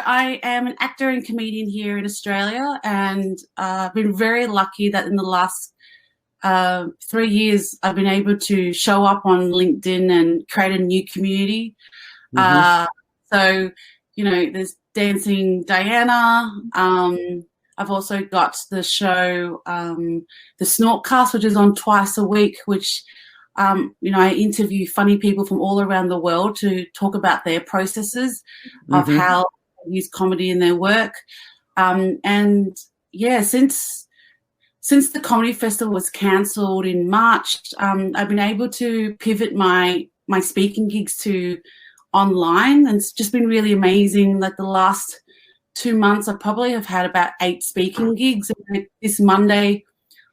I am an actor and comedian here in Australia, and I've been very lucky that in the last 3 years I've been able to show up on LinkedIn and create a new community. Hmm. So, there's Dancing Diana. I've also got the show, The Snortcast, which is on twice a week, which, I interview funny people from all around the world to talk about their processes of Hmm. how they use comedy in their work. And yeah, since the comedy festival was cancelled in March, I've been able to pivot my speaking gigs to online, and it's just been really amazing. Like the last 2 months, I probably have had about 8 speaking gigs. And this Monday,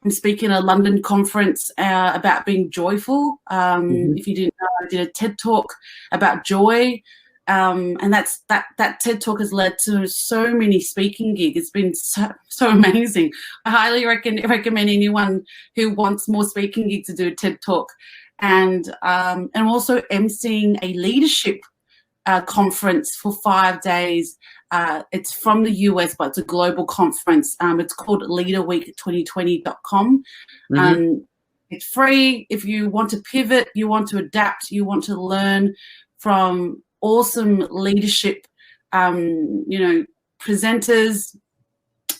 I'm speaking at a London conference about being joyful. Hmm. If you didn't know, I did a TED talk about joy. And that TED talk has led to so many speaking gigs. It's been so amazing. I highly recommend anyone who wants more speaking gigs to do a TED talk. And I'm also emceeing a leadership conference for 5 days. It's from the US, but it's a global conference. It's called leaderweek2020.com. Hmm. It's free. If you want to pivot, you want to adapt, you want to learn from awesome leadership, presenters,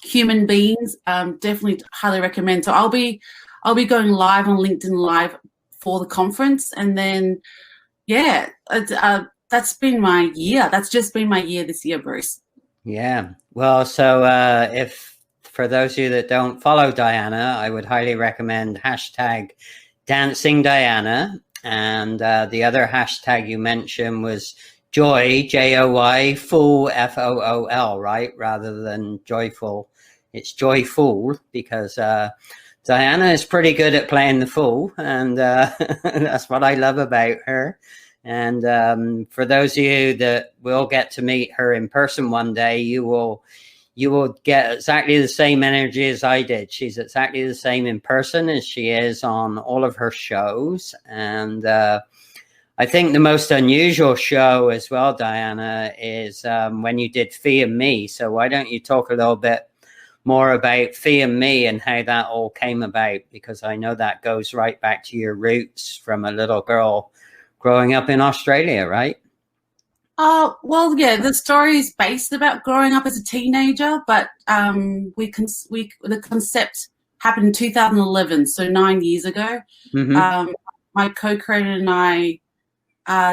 human beings, definitely highly recommend. So I'll be going live on LinkedIn Live for the conference, and then that's been my year. That's just been my year this year, Bruce. Yeah. Well, so if for those of you that don't follow Diana, I would highly recommend hashtag Dancing Diana. And the other hashtag you mentioned was Joy, Joy, Fool, Fool, right? Rather than joyful. It's joyful because Diana is pretty good at playing the fool. And that's what I love about her. And for those of you that will get to meet her in person one day, you will get exactly the same energy as I did. She's exactly the same in person as she is on all of her shows. And I think the most unusual show as well, Diana, is when you did Fee and Me. So why don't you talk a little bit more about Fee and Me and how that all came about? Because I know that goes right back to your roots from a little girl growing up in Australia, right? Well, yeah, the story is based about growing up as a teenager, but the concept happened in 2011, so 9 years ago. Mm-hmm. Um, my co-creator and I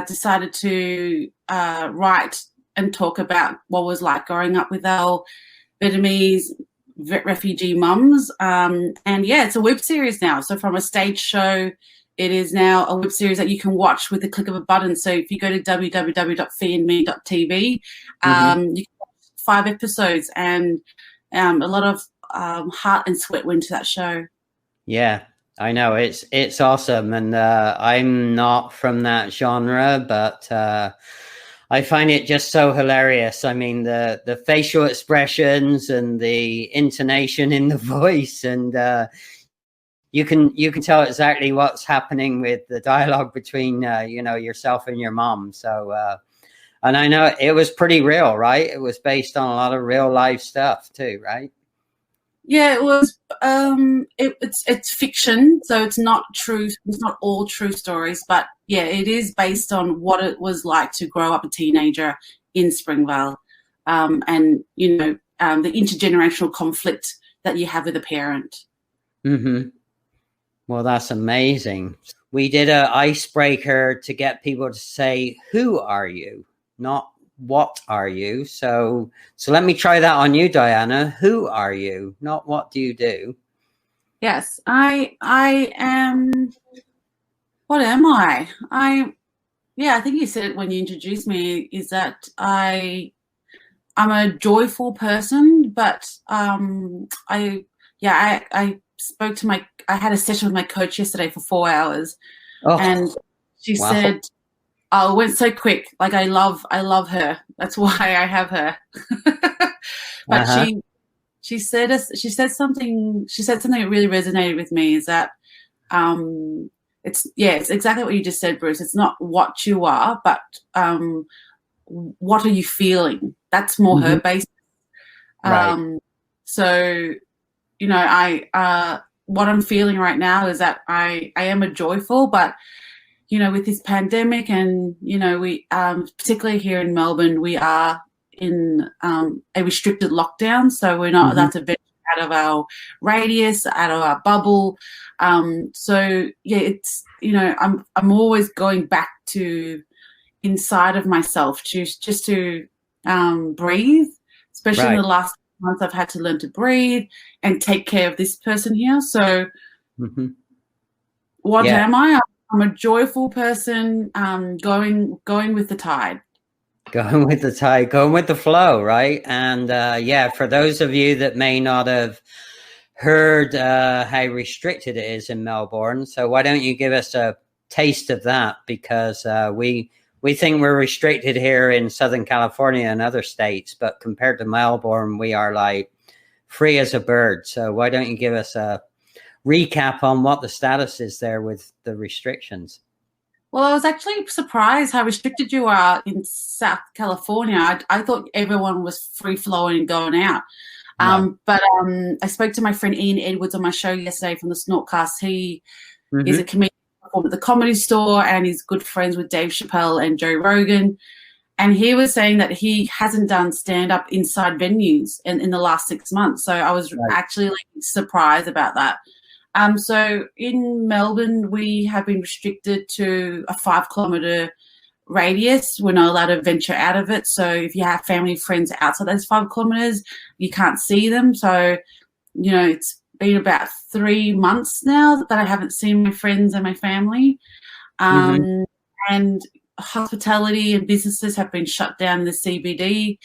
decided to write and talk about what was like growing up with our Vietnamese refugee mums. And yeah, it's a web series now. So from a stage show, it is now a web series that you can watch with the click of a button. So if you go to www.feeandme.tv, Mm-hmm. you can watch 5 episodes, and a lot of heart and sweat went into that show. Yeah, I know it's awesome, and I'm not from that genre, but I find it just so hilarious. I mean, the facial expressions and the intonation in the voice, and you can tell exactly what's happening with the dialogue between yourself and your mom. So, and I know it was pretty real, right? It was based on a lot of real life stuff too, right? Yeah, it was. It's fiction, so it's not true. It's not all true stories, but yeah, it is based on what it was like to grow up a teenager in Springvale, and the intergenerational conflict that you have with a parent. Mm-hmm. Well, that's amazing. We did a icebreaker to get people to say, "Who are you?" Not "What are you?" So let me try that on you, Diana. Who are you? Not what do you do? Yes, I am. What am I? Yeah, I think you said it when you introduced me. Is that I'm a joyful person, but I spoke to I had a session with my coach yesterday for 4 hours, and Oh, she wow. said, "Oh, it went so quick. Like I love her. That's why I have her." But Uh-huh. she said something that really resonated with me. Is that um, it's exactly what you just said, Bruce. It's not what you are, but what are you feeling? that's more her base. Right. So, you know, what I'm feeling right now is that I am a joyful, but you know, with this pandemic and, you know, we, particularly here in Melbourne, we are in a restricted lockdown. So we're not allowed to venture out of our radius, out of our bubble. So yeah, it's, you know, I'm always going back to inside of myself to just to breathe, especially in Right. the last month I've had to learn to breathe and take care of this person here. So hmm what Yeah. am I? I'm a joyful person, going with the tide. Going with the tide, going with the flow, right? And yeah, for those of you that may not have heard how restricted it is in Melbourne, so why don't you give us a taste of that? Because we think we're restricted here in Southern California and other states, but compared to Melbourne, we are like free as a bird. So why don't you give us a recap on what the status is there with the restrictions? Well, I was actually surprised how restricted you are in South California. I thought everyone was free flowing and going out. No. But I spoke to my friend Ian Edwards on my show yesterday from the Snortcast. He is a hmm comedian at the Comedy Store, and he's good friends with Dave Chappelle and Joe Rogan. And he was saying that he hasn't done stand-up inside venues in the last 6 months. So I was actually like surprised about that. So in Melbourne, we have been restricted to a 5-kilometre radius. We're not allowed to venture out of it. So if you have family, friends outside those 5 kilometres, you can't see them. So, you know, it's been about 3 months now that I haven't seen my friends and my family. hmm And hospitality and businesses have been shut down in the CBD.